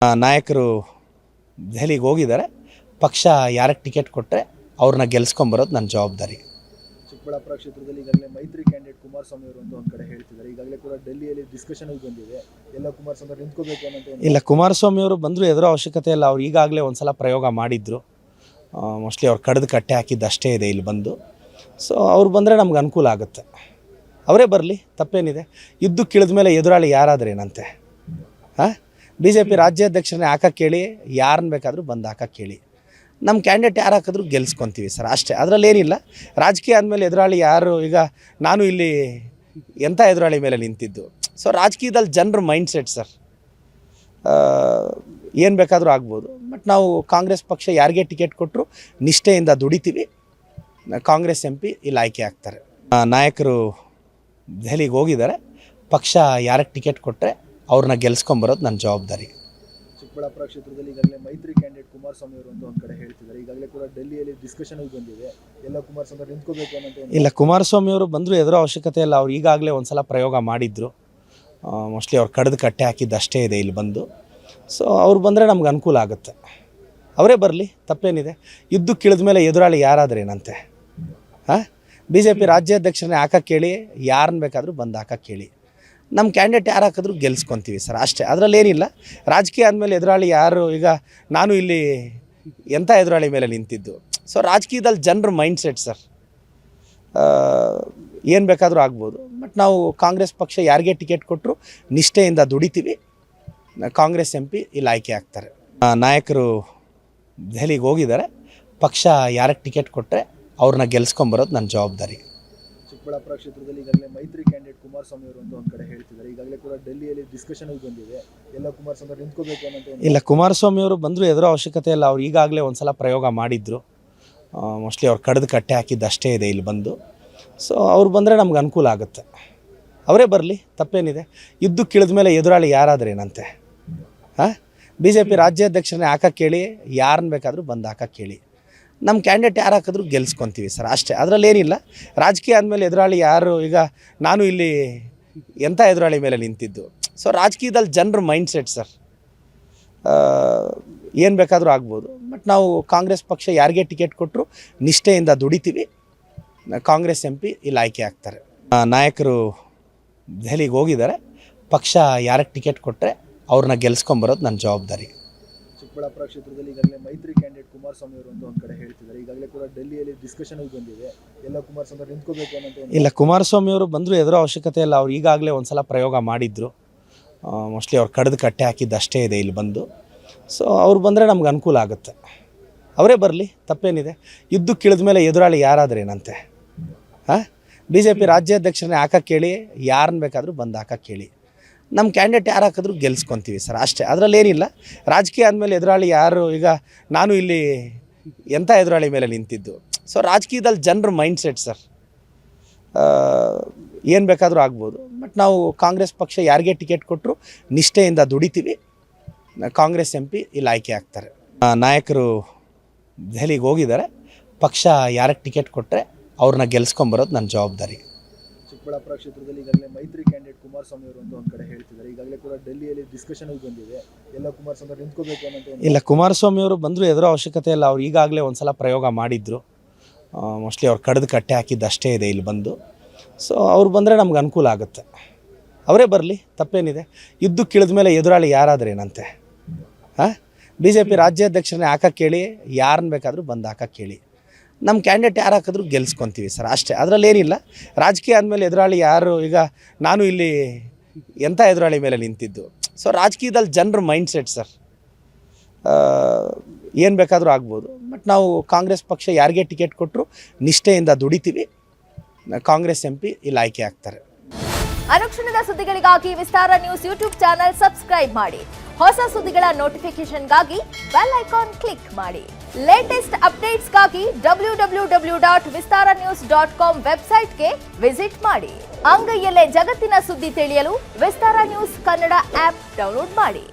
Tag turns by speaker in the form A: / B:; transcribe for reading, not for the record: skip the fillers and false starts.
A: ನಾಯಕರು ದೆಹಲಿಗೆ ಹೋಗಿದ್ದಾರೆ. ಪಕ್ಷ ಯಾರಿಗೆ ಟಿಕೆಟ್ ಕೊಟ್ಟರೆ ಅವ್ರನ್ನ ಗೆಲ್ಸ್ಕೊಂಬರೋದು ನನ್ನ ಜವಾಬ್ದಾರಿ.
B: ಚಿಕ್ಕಬಳ್ಳಾಪುರ ಕ್ಷೇತ್ರದಲ್ಲಿ ಈಗಾಗಲೇ ಮೈತ್ರಿ ಕ್ಯಾಂಡಿಡೇಟ್ ಕುಮಾರಸ್ವಾಮಿ ಅವರು ಅಂತ ಒಂದು ಕಡೆ ಹೇಳ್ತಿದ್ದಾರೆ. ಈಗಾಗಲೇ ಕೂಡ ಡೆಲ್ಲಿಯಲ್ಲಿ ಡಿಸ್ಕಷನ್ ಬಂದಿದೆ. ಎಲ್ಲ ಕುಮಾರಸ್ವಾಮಿ ಅವರು ನಿಂತ್ಕೋಬೇಕು ಅನ್ನೋ
A: ಇಲ್ಲ, ಕುಮಾರಸ್ವಾಮಿ ಅವರು ಬಂದರೂ ಎದುರೋ ಅವಶ್ಯಕತೆ ಇಲ್ಲ. ಅವ್ರು ಈಗಾಗಲೇ ಒಂದು ಸಲ ಪ್ರಯೋಗ ಮಾಡಿದ್ರು. ಮೋಸ್ಟ್ಲಿ ಅವ್ರು ಕಡ್ದು ಕಟ್ಟೆ ಹಾಕಿದ್ದು ಅಷ್ಟೇ ಇದೆ ಇಲ್ಲಿ ಬಂದು. ಸೊ ಅವ್ರು ಬಂದರೆ ನಮ್ಗೆ ಅನುಕೂಲ ಆಗುತ್ತೆ. ಅವರೇ ಬರಲಿ, ತಪ್ಪೇನಿದೆ. ಯುದ್ಧ ಕಿಳಿದ ಮೇಲೆ ಎದುರಾಳಿ ಯಾರಾದ್ರೇನಂತೆ? BJP ರಾಜ್ಯಾಧ್ಯಕ್ಷರನ್ನೇ ಹಾಕಕ್ಕೆ ಹೇಳಿ, ಯಾರನ್ನ ಬೇಕಾದರೂ ಬಂದು ಹಾಕಕ್ಕೆ ಹೇಳಿ. ನಮ್ಮ ಕ್ಯಾಂಡಿಡೇಟ್ ಯಾರು ಹಾಕಿದ್ರು ಗೆಲ್ಸ್ಕೊತೀವಿ ಸರ್, ಅಷ್ಟೇ. ಅದರಲ್ಲೇನಿಲ್ಲ. ರಾಜಕೀಯ ಆದಮೇಲೆ ಎದುರಾಳಿ ಯಾರು? ಈಗ ನಾನು ಇಲ್ಲಿ ಎಂಥ ಎದುರಾಳಿ ಮೇಲೆ ನಿಂತಿದ್ದು. ಸೊ ರಾಜಕೀಯದಲ್ಲಿ ಜನರ ಮೈಂಡ್ ಸೆಟ್ ಸರ್. ಏನು ಬೇಕಾದರೂ ಆಗ್ಬೋದು. ಬಟ್ ನಾವು ಕಾಂಗ್ರೆಸ್ ಪಕ್ಷ ಯಾರಿಗೆ ಟಿಕೆಟ್ ಕೊಟ್ಟರು ನಿಷ್ಠೆಯಿಂದ ದುಡಿತೀವಿ. ಕಾಂಗ್ರೆಸ್ MP ಇಲ್ಲಿ ಆಯ್ಕೆ ಆಗ್ತಾರೆ. ನಾಯಕರು ದೆಹಲಿಗೆ ಹೋಗಿದ್ದಾರೆ. ಪಕ್ಷ ಯಾರಿಗೆ ಟಿಕೆಟ್ ಕೊಟ್ಟರೆ ಅವ್ರನ್ನ ಗೆಲ್ಸ್ಕೊಂಬರೋದು ನನ್ನ ಜವಾಬ್ದಾರಿ.
B: ಚಿಕ್ಕಬಳ್ಳಾಪುರ ಕ್ಷೇತ್ರದಲ್ಲಿ ಈಗಾಗಲೇ ಮೈತ್ರಿ ಕ್ಯಾಂಡಿಡೇಟ್ ಕುಮಾರಸ್ವಾಮಿ ಅವರು ಅಂತ ಒಂದು ಕಡೆ ಹೇಳ್ತಿದ್ದಾರೆ. ಈಗಾಗಲೇ ಕೂಡ ಡೆಲ್ಲಿಯಲ್ಲಿ ಡಿಸ್ಕಷನ್ ಬಂದಿದೆ. ಎಲ್ಲ ಕುಮಾರಸ್ವಾಮಿ ಅವರು ನಿಂತ್ಕೋಬೇಕು ಅನ್ನೋ
A: ಇಲ್ಲ, ಕುಮಾರಸ್ವಾಮಿ ಅವರು ಬಂದರೂ ಎದುರೋ ಅವಶ್ಯಕತೆ ಇಲ್ಲ. ಅವ್ರು ಈಗಾಗಲೇ ಒಂದು ಸಲ ಪ್ರಯೋಗ ಮಾಡಿದ್ರು. ಮೋಸ್ಟ್ಲಿ ಅವ್ರು ಕಡ್ದು ಕಟ್ಟೆ ಹಾಕಿದ್ದು ಅಷ್ಟೇ ಇದೆ ಇಲ್ಲಿ ಬಂದು. ಸೊ ಅವ್ರು ಬಂದರೆ ನಮ್ಗೆ ಅನುಕೂಲ ಆಗುತ್ತೆ. ಅವರೇ ಬರಲಿ, ತಪ್ಪೇನಿದೆ. ಯುದ್ಧ ಕಿಳಿದ ಮೇಲೆ ಎದುರಾಳಿ ಯಾರಾದ್ರೇನಂತೆ? BJP ರಾಜ್ಯಾಧ್ಯಕ್ಷರನ್ನೇ ಹಾಕಕ್ಕೆ ಹೇಳಿ, ಯಾರನ್ನ ಬೇಕಾದರೂ ಬಂದು ಹಾಕಕ್ಕೆ ಹೇಳಿ. ನಮ್ಮ ಕ್ಯಾಂಡಿಡೇಟ್ ಯಾರು ಹಾಕಿದ್ರು ಗೆಲ್ಸ್ಕೊತೀವಿ ಸರ್, ಅಷ್ಟೇ. ಅದರಲ್ಲೇನಿಲ್ಲ. ರಾಜಕೀಯ ಆದಮೇಲೆ ಎದುರಾಳಿ ಯಾರು? ಈಗ ನಾನು ಇಲ್ಲಿ ಎಂಥ ಎದುರಾಳಿ ಮೇಲೆ ನಿಂತಿದ್ದು. ಸೊ ರಾಜಕೀಯದಲ್ಲಿ ಜನರ ಮೈಂಡ್ ಸೆಟ್ ಸರ್. ಏನು ಬೇಕಾದರೂ ಆಗ್ಬೋದು. ಬಟ್ ನಾವು ಕಾಂಗ್ರೆಸ್ ಪಕ್ಷ ಯಾರಿಗೆ ಟಿಕೆಟ್ ಕೊಟ್ಟರು ನಿಷ್ಠೆಯಿಂದ ದುಡಿತೀವಿ. ಕಾಂಗ್ರೆಸ್ MP ಇಲ್ಲಿ ಆಯ್ಕೆ ಆಗ್ತಾರೆ. ನಾಯಕರು ದೆಹಲಿಗೆ ಹೋಗಿದ್ದಾರೆ. ಪಕ್ಷ ಯಾರಿಗೆ ಟಿಕೆಟ್ ಕೊಟ್ಟರೆ ಅವ್ರನ್ನ ಗೆಲ್ಸ್ಕೊಂಬರೋದು ನನ್ನ ಜವಾಬ್ದಾರಿ.
B: ಚಿಕ್ಕಬಳ್ಳಾಪುರ ಕ್ಷೇತ್ರದಲ್ಲಿ ಈಗಾಗಲೇ ಮೈತ್ರಿ ಕ್ಯಾಂಡಿಡೇಟ್ ಕುಮಾರಸ್ವಾಮಿ ಅವರು ಅಂತ ಒಂದು ಕಡೆ ಹೇಳ್ತಿದ್ದಾರೆ. ಈಗಾಗಲೇ ಕೂಡ ಡೆಲ್ಲಿಯಲ್ಲಿ ಡಿಸ್ಕಷನ್ ಬಂದಿದೆ. ಎಲ್ಲ ಕುಮಾರಸ್ವಾಮಿ ಅವರು ನಿಂತ್ಕೋಬೇಕು ಅನ್ನೋ
A: ಇಲ್ಲ, ಕುಮಾರಸ್ವಾಮಿ ಅವರು ಬಂದರೂ ಎದುರೋ ಅವಶ್ಯಕತೆ ಇಲ್ಲ. ಅವ್ರು ಈಗಾಗಲೇ ಒಂದು ಸಲ ಪ್ರಯೋಗ ಮಾಡಿದ್ರು. ಮೋಸ್ಟ್ಲಿ ಅವ್ರು ಕಡ್ದು ಕಟ್ಟೆ ಹಾಕಿದ್ದು ಅಷ್ಟೇ ಇದೆ ಇಲ್ಲಿ ಬಂದು. ಸೊ ಅವ್ರು ಬಂದರೆ ನಮ್ಗೆ ಅನುಕೂಲ ಆಗುತ್ತೆ. ಅವರೇ ಬರಲಿ, ತಪ್ಪೇನಿದೆ. ಯುದ್ಧ ಕಿಳಿದ ಮೇಲೆ ಎದುರಾಳಿ ಯಾರಾದ್ರೇನಂತೆ? BJP ರಾಜ್ಯಾಧ್ಯಕ್ಷರನ್ನೇ ಹಾಕಕ್ಕೆ ಹೇಳಿ, ಯಾರನ್ನ ಬೇಕಾದರೂ ಬಂದು ಹಾಕಕ್ಕೆ ಹೇಳಿ. ನಮ್ಮ ಕ್ಯಾಂಡಿಡೇಟ್ ಯಾರು ಹಾಕಿದ್ರು ಗೆಲ್ಸ್ಕೊತೀವಿ ಸರ್, ಅಷ್ಟೇ. ಅದರಲ್ಲೇನಿಲ್ಲ. ರಾಜಕೀಯ ಆದಮೇಲೆ ಎದುರಾಳಿ ಯಾರು? ಈಗ ನಾನು ಇಲ್ಲಿ ಎಂಥ ಎದುರಾಳಿ ಮೇಲೆ ನಿಂತಿದ್ದು. ಸೊ ರಾಜಕೀಯದಲ್ಲಿ ಜನರ ಮೈಂಡ್ ಸೆಟ್ ಸರ್. ಏನು ಬೇಕಾದರೂ ಆಗ್ಬೋದು. ಬಟ್ ನಾವು ಕಾಂಗ್ರೆಸ್ ಪಕ್ಷ ಯಾರಿಗೆ ಟಿಕೆಟ್ ಕೊಟ್ಟರು ನಿಷ್ಠೆಯಿಂದ ದುಡಿತೀವಿ. ಕಾಂಗ್ರೆಸ್ MP ಇಲ್ಲಿ ಆಯ್ಕೆ ಆಗ್ತಾರೆ. ನಾಯಕರು ದೆಹಲಿಗೆ ಹೋಗಿದ್ದಾರೆ. ಪಕ್ಷ ಯಾರಿಗೆ ಟಿಕೆಟ್ ಕೊಟ್ಟರೆ ಅವ್ರನ್ನ ಗೆಲ್ಸ್ಕೊಂಬರೋದು ನನ್ನ ಜವಾಬ್ದಾರಿ.
B: ಚಿಕ್ಕಬಳ್ಳಾಪುರ ಕ್ಷೇತ್ರದಲ್ಲಿ ಈಗಾಗಲೇ ಮೈತ್ರಿ ಕ್ಯಾಂಡಿಡೇಟ್ ಕುಮಾರಸ್ವಾಮಿ ಅವರು ಅಂತ ಒಂದು ಕಡೆ ಹೇಳ್ತಿದ್ದಾರೆ. ಈಗಾಗಲೇ ಕೂಡ ಡೆಲ್ಲಿಯಲ್ಲಿ ಡಿಸ್ಕಷನ್ ಬಂದಿದೆ. ಎಲ್ಲ ಕುಮಾರಸ್ವಾಮಿ ಅವರು ನಿಂತ್ಕೋಬೇಕು ಅನ್ನೋ
A: ಇಲ್ಲ, ಕುಮಾರಸ್ವಾಮಿ ಅವರು ಬಂದರೂ ಎದುರೋ ಅವಶ್ಯಕತೆ ಇಲ್ಲ. ಅವ್ರು ಈಗಾಗಲೇ ಒಂದು ಸಲ ಪ್ರಯೋಗ ಮಾಡಿದ್ರು. ಮೋಸ್ಟ್ಲಿ ಅವ್ರು ಕಡ್ದು ಕಟ್ಟೆ ಹಾಕಿದ್ದು ಅಷ್ಟೇ ಇದೆ ಇಲ್ಲಿ ಬಂದು. ಸೊ ಅವ್ರು ಬಂದರೆ ನಮ್ಗೆ ಅನುಕೂಲ ಆಗುತ್ತೆ. ಅವರೇ ಬರಲಿ, ತಪ್ಪೇನಿದೆ. ಯುದ್ಧ ಕಿಳಿದ ಮೇಲೆ ಎದುರಾಳಿ ಯಾರಾದ್ರೇನಂತೆ? BJP ರಾಜ್ಯಾಧ್ಯಕ್ಷರನ್ನೇ ಹಾಕಕ್ಕೆ ಹೇಳಿ, ಯಾರನ್ನ ಬೇಕಾದರೂ ಬಂದು ಹಾಕಕ್ಕೆ ಹೇಳಿ. ನಮ್ಮ ಕ್ಯಾಂಡಿಡೇಟ್ ಯಾರು ಹಾಕಿದ್ರು ಗೆಲ್ಸ್ಕೊತೀವಿ ಸರ್, ಅಷ್ಟೇ. ಅದರಲ್ಲೇನಿಲ್ಲ. ರಾಜಕೀಯ ಆದಮೇಲೆ ಎದುರಾಳಿ ಯಾರು? ಈಗ ನಾನು ಇಲ್ಲಿ ಎಂಥ ಎದುರಾಳಿ ಮೇಲೆ ನಿಂತಿದ್ದು. ಸೊ ರಾಜಕೀಯದಲ್ಲಿ ಜನರ ಮೈಂಡ್ ಸೆಟ್ ಸರ್. ಏನು ಬೇಕಾದರೂ ಆಗ್ಬೋದು. ಬಟ್ ನಾವು ಕಾಂಗ್ರೆಸ್ ಪಕ್ಷ ಯಾರಿಗೆ ಟಿಕೆಟ್ ಕೊಟ್ಟರು ನಿಷ್ಠೆಯಿಂದ ದುಡಿತೀವಿ. ಕಾಂಗ್ರೆಸ್ MP ಇಲ್ಲಿ ಆಯ್ಕೆ ಆಗ್ತಾರೆ. ನಾಯಕರು ದೆಹಲಿಗೆ ಹೋಗಿದ್ದಾರೆ. ಪಕ್ಷ ಯಾರಿಗೆ ಟಿಕೆಟ್ ಕೊಟ್ಟರೆ ಅವ್ರನ್ನ ಗೆಲ್ಸ್ಕೊಂಬರೋದು ನನ್ನ ಜವಾಬ್ದಾರಿ.
B: ಚಿಕ್ಕಬಳ್ಳಾಪುರ ಕ್ಷೇತ್ರದಲ್ಲಿ ಈಗಾಗಲೇ ಮೈತ್ರಿ ಕ್ಯಾಂಡಿಡೇಟ್ ಕುಮಾರಸ್ವಾಮಿ ಅವರು ಅಂತ ಒಂದು ಕಡೆ ಹೇಳ್ತಿದ್ದಾರೆ. ಈಗಾಗಲೇ ಕೂಡ ಡೆಲ್ಲಿಯಲ್ಲಿ ಡಿಸ್ಕಷನ್ ಬಂದಿದೆ. ಎಲ್ಲ ಕುಮಾರಸ್ವಾಮಿ ಅವರು ನಿಂತ್ಕೋಬೇಕು ಅನ್ನೋ
A: ಇಲ್ಲ, ಕುಮಾರಸ್ವಾಮಿ ಅವರು ಬಂದರೂ ಎದುರೋ ಅವಶ್ಯಕತೆ ಇಲ್ಲ. ಅವ್ರು ಈಗಾಗಲೇ ಒಂದು ಸಲ ಪ್ರಯೋಗ ಮಾಡಿದ್ರು. ಮೋಸ್ಟ್ಲಿ ಅವ್ರು ಕಡ್ದು ಕಟ್ಟೆ ಹಾಕಿದ್ದು ಅಷ್ಟೇ ಇದೆ ಇಲ್ಲಿ ಬಂದು. ಸೊ ಅವ್ರು ಬಂದರೆ ನಮ್ಗೆ ಅನುಕೂಲ ಆಗುತ್ತೆ. ಅವರೇ ಬರಲಿ, ತಪ್ಪೇನಿದೆ. ಯುದ್ಧ ಕಿಳಿದ ಮೇಲೆ ಎದುರಾಳಿ ಯಾರಾದ್ರೇನಂತೆ? BJP ರಾಜ್ಯಾಧ್ಯಕ್ಷರನ್ನೇ ಹಾಕಕ್ಕೆ ಹೇಳಿ, ಯಾರನ್ನ ಬೇಕಾದರೂ ಬಂದು ಹಾಕಕ್ಕೆ ಹೇಳಿ. ನಮ್ಮ ಕ್ಯಾಂಡಿಡೇಟ್ ಯಾರು ಹಾಕಿದ್ರು ಗೆಲ್ಸ್ಕೊತೀವಿ ಸರ್, ಅಷ್ಟೇ. ಅದರಲ್ಲೇನಿಲ್ಲ. ರಾಜಕೀಯ ಆದಮೇಲೆ ಎದುರಾಳಿ ಯಾರು? ಈಗ ನಾನು ಇಲ್ಲಿ ಎಂಥ ಎದುರಾಳಿ ಮೇಲೆ ನಿಂತಿದ್ದು. ಸೊ ರಾಜಕೀಯದಲ್ಲಿ ಜನರ ಮೈಂಡ್ ಸೆಟ್ ಸರ್. ಏನು ಬೇಕಾದರೂ ಆಗ್ಬೋದು. ಬಟ್ ನಾವು ಕಾಂಗ್ರೆಸ್ ಪಕ್ಷ ಯಾರಿಗೆ ಟಿಕೆಟ್ ಕೊಟ್ಟರು ನಿಷ್ಠೆಯಿಂದ ದುಡಿತೀವಿ. ಕಾಂಗ್ರೆಸ್ MP ಇಲ್ಲಿ ಆಯ್ಕೆ ಆಗ್ತಾರೆ.
C: ಅನುಕ್ಷಣದ ಸುದ್ದಿಗಳಿಗಾಗಿ ವಿಸ್ತಾರ ನ್ಯೂಸ್ ಯೂಟ್ಯೂಬ್ ಚಾನೆಲ್ ಸಬ್ಸ್ಕ್ರೈಬ್ ಮಾಡಿ. ಹೊಸ ಸುದ್ದಿಗಳ ನೋಟಿಫಿಕೇಶನ್ಗಾಗಿ ಬೆಲ್ ಐಕಾನ್ ಕ್ಲಿಕ್ ಮಾಡಿ. ಲೇಟೆಸ್ಟ್ ಅಪ್ಡೇಟ್ಸ್ಗಾಗಿ www.vistaranews.com ವೆಬ್ಸೈಟ್ಗೆ ವಿಸಿಟ್ ಮಾಡಿ. ಅಂಗೈಯಲ್ಲೇ ಜಗತ್ತಿನ ಸುದ್ದಿ ತಿಳಿಯಲು ವಿಸ್ತಾರ ನ್ಯೂಸ್ ಕನ್ನಡ ಆಪ್ ಡೌನ್ಲೋಡ್ ಮಾಡಿ.